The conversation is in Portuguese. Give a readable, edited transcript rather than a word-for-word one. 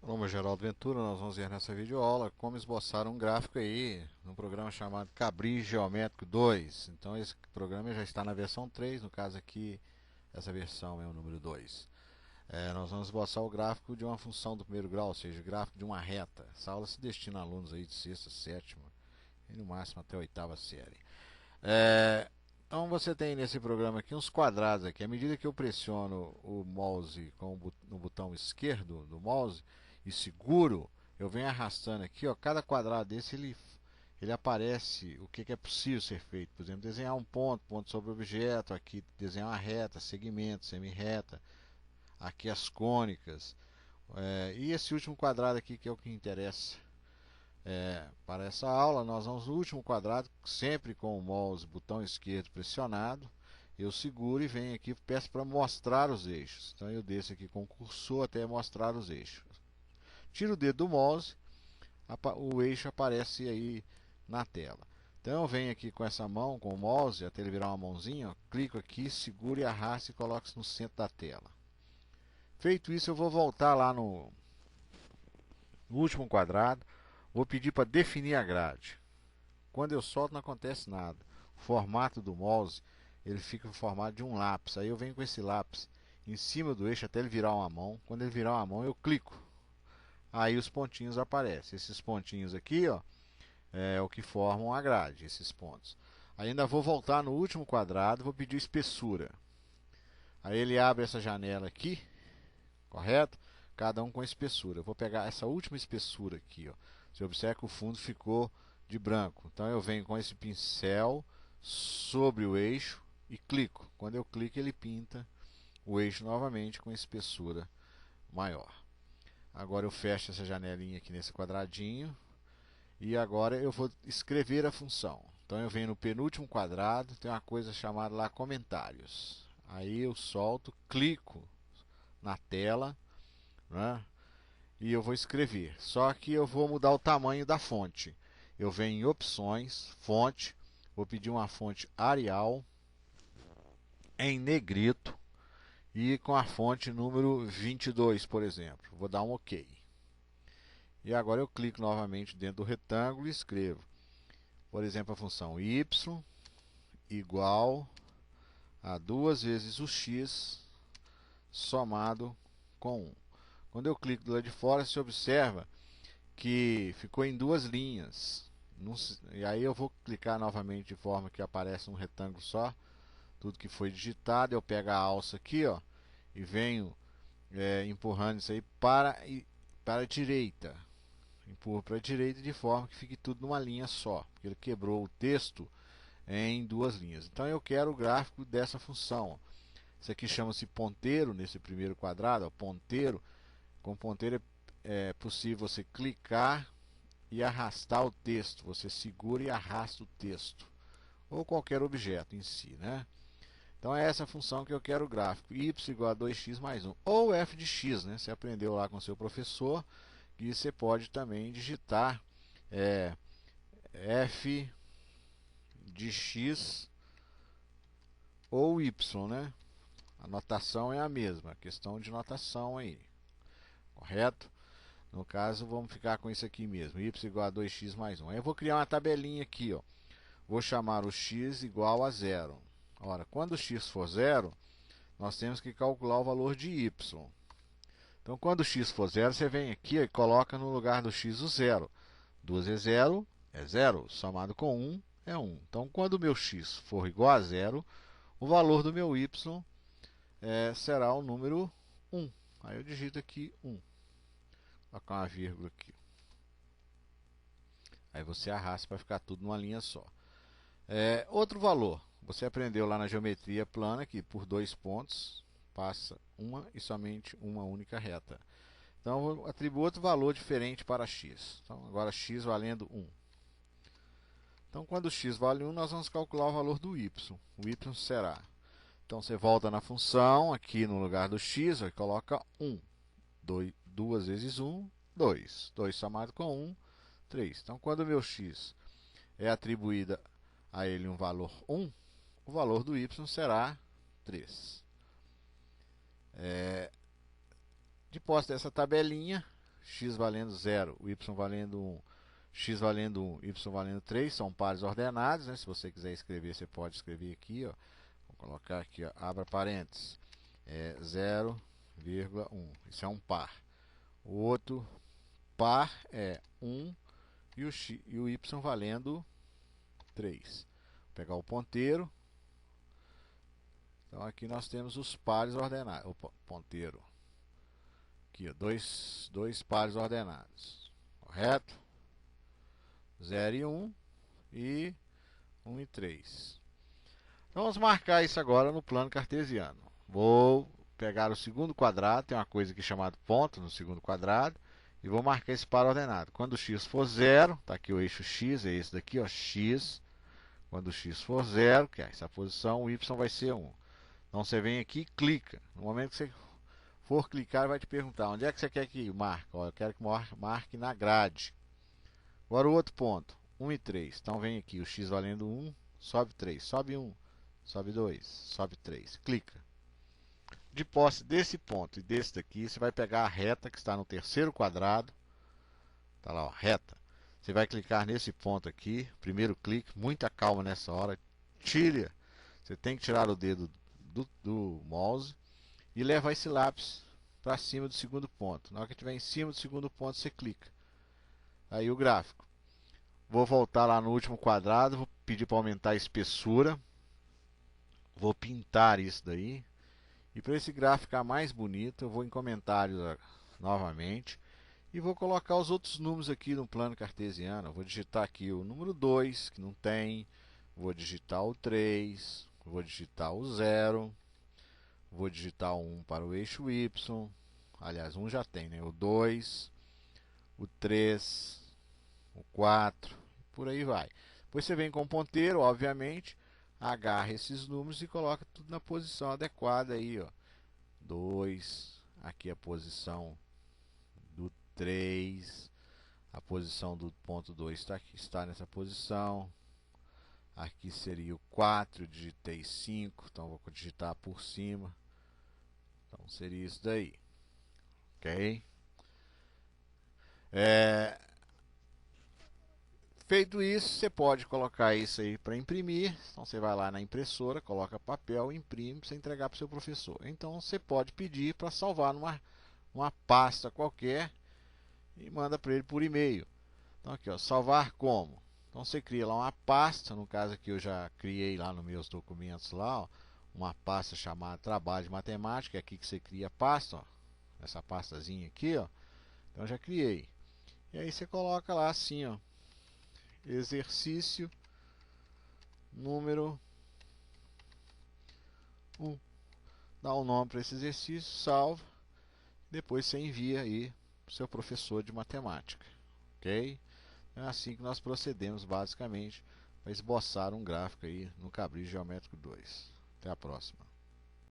Meu nome é Geraldo Ventura, nós vamos ver nessa videoaula como esboçar um gráfico aí num programa chamado Cabris Geométrico 2. Então esse programa já está na versão 3, no caso aqui essa versão é o número 2. Nós vamos esboçar o gráfico de uma função do primeiro grau, ou seja, o gráfico de uma reta. Essa aula se destina a alunos aí de sexta, sétima e no máximo até a oitava série. Então você tem nesse programa aqui uns quadrados aqui. À medida que eu pressiono o mouse no botão esquerdo do mouse e seguro, eu venho arrastando aqui, ó, cada quadrado desse ele aparece o que é possível ser feito. Por exemplo, desenhar um ponto, ponto sobre o objeto, aqui desenhar uma reta, segmento, semi-reta, aqui as cônicas. E esse último quadrado aqui que é o que interessa. Para essa aula, nós vamos no último quadrado, sempre com o mouse botão esquerdo pressionado. Eu seguro e venho aqui, peço para mostrar os eixos. Então eu desço aqui com o cursor até mostrar os eixos. Tiro o dedo do mouse, o eixo aparece aí na tela. Então eu venho aqui com essa mão, com o mouse, até ele virar uma mãozinha, ó, clico aqui, seguro e arrasto e coloco no centro da tela. Feito isso, eu vou voltar lá no último quadrado, vou pedir para definir a grade. Quando eu solto não acontece nada. O formato do mouse ele fica no formato de um lápis. Aí eu venho com esse lápis em cima do eixo até ele virar uma mão. Quando ele virar uma mão eu clico. Aí os pontinhos aparecem. Esses pontinhos aqui, ó, é o que formam a grade, esses pontos. Aí ainda vou voltar no último quadrado, vou pedir espessura. Aí ele abre essa janela aqui, correto? Cada um com espessura. Eu vou pegar essa última espessura aqui, ó. Você observa que o fundo ficou de branco. Então eu venho com esse pincel sobre o eixo e clico. Quando eu clico, ele pinta o eixo novamente com espessura maior. Agora eu fecho essa janelinha aqui nesse quadradinho e agora eu vou escrever a função. Então eu venho no penúltimo quadrado, tem uma coisa chamada lá comentários. Aí eu solto, clico na tela, né? E eu vou escrever. Só que eu vou mudar o tamanho da fonte. Eu venho em opções, fonte, vou pedir uma fonte Arial em negrito e com a fonte número 22, por exemplo. Vou dar um OK. E agora eu clico novamente dentro do retângulo e escrevo, por exemplo, a função y igual a 2 vezes o x somado com 1. Quando eu clico do lado de fora, se observa que ficou em duas linhas. E aí eu vou clicar novamente de forma que aparece um retângulo só. Tudo que foi digitado, eu pego a alça aqui, ó, e venho empurrando isso aí para a direita. Empurro para a direita de forma que fique tudo numa linha só, porque ele quebrou o texto em duas linhas. Então eu quero o gráfico dessa função. Isso aqui chama-se ponteiro, nesse primeiro quadrado, ó, ponteiro. Com ponteiro é possível você clicar e arrastar o texto. Você segura e arrasta o texto. Ou qualquer objeto em si, né? Então é essa função que eu quero o gráfico. Y igual a 2x mais 1. Ou f de x, né? Você aprendeu lá com seu professor. E você pode também digitar f de x ou y, né? A notação é a mesma. A questão de notação aí. Correto? No caso, vamos ficar com isso aqui mesmo. Y igual a 2x mais 1. Aí eu vou criar uma tabelinha aqui, ó. Vou chamar o x igual a zero. Ora, quando o x for zero, nós temos que calcular o valor de y. Então, quando o x for zero, você vem aqui e coloca no lugar do x o zero. 2 vezes zero é zero, somado com 1 é 1. Então, quando o meu x for igual a zero, o valor do meu y será o número 1. Aí eu digito aqui 1. Vou colocar uma vírgula aqui. Aí você arrasta para ficar tudo numa linha só. Outro valor. Você aprendeu lá na geometria plana que por dois pontos passa uma e somente uma única reta. Então eu vou atribuir outro valor diferente para x. Então agora x valendo 1. Então quando x vale 1, nós vamos calcular o valor do y. O y será. Então você volta na função, aqui no lugar do x, e coloca 1. 2 vezes 1, 2. 2 somado com 1, 3. Então quando o meu x é atribuído a ele um valor 1, o valor do y será 3. De posse dessa tabelinha, x valendo 0, o y valendo 1, x valendo 1, y valendo 3, são pares ordenados, né? Se você quiser escrever, você pode escrever aqui, ó. Vou colocar aqui, ó, abra parênteses, 0,1, isso é um par. O outro par é 1 e o y valendo 3. Vou pegar o ponteiro. Então aqui nós temos os pares ordenados. O ponteiro. Aqui, ó, dois pares ordenados. Correto? 0 e 1 e 1 e 3. Então vamos marcar isso agora no plano cartesiano. Vou pegar o segundo quadrado, tem uma coisa aqui chamada ponto no segundo quadrado, e vou marcar esse par ordenado. Quando o x for 0, está aqui o eixo x, é esse daqui, ó, x. Quando o x for 0, que é essa posição, o y vai ser 1. Então você vem aqui e clica. No momento que você for clicar, vai te perguntar onde é que você quer que marque. Ó, eu quero que marque na grade. Agora o outro ponto, 1 e 3. Então vem aqui o x valendo 1, sobe 3, sobe 1, sobe 2, sobe 3. Clica. De posse desse ponto e desse daqui, você vai pegar a reta que está no terceiro quadrado. Está lá, ó, reta. Você vai clicar nesse ponto aqui, primeiro clique, muita calma nessa hora. Tira, você tem que tirar o dedo do mouse e levar esse lápis para cima do segundo ponto. Na hora que estiver em cima do segundo ponto, você clica. Aí o gráfico. Vou voltar lá no último quadrado, vou pedir para aumentar a espessura. Vou pintar isso daí. E para esse gráfico ficar mais bonito, eu vou em comentários novamente. E vou colocar os outros números aqui no plano cartesiano. Eu vou digitar aqui o número 2, que não tem. Vou digitar o 3. Vou digitar o 0. Vou digitar o 1 para o eixo y. Aliás, 1 já tem, né? O 2, o 3, o 4, por aí vai. Depois você vem com o ponteiro, obviamente, agarra esses números e coloca tudo na posição adequada aí, ó. 2, aqui a posição do 3, a posição do ponto 2 está nessa posição. Aqui seria o 4, digitei 5, então vou digitar por cima. Então seria isso daí. Ok? Feito isso, você pode colocar isso aí para imprimir. Então você vai lá na impressora, coloca papel, imprime para você entregar para o seu professor. Então você pode pedir para salvar numa pasta qualquer e manda para ele por e-mail. Então aqui, ó, salvar como? Então você cria lá uma pasta, no caso aqui eu já criei lá nos meus documentos lá, ó, uma pasta chamada trabalho de matemática, é aqui que você cria a pasta, ó, essa pastazinha aqui, ó. Então eu já criei. E aí você coloca lá assim, ó, exercício número 1. Dá um nome para esse exercício, salva, depois você envia aí para o seu professor de matemática. Ok? É assim que nós procedemos basicamente para esboçar um gráfico aí no Cabriz Geométrico 2. Até a próxima.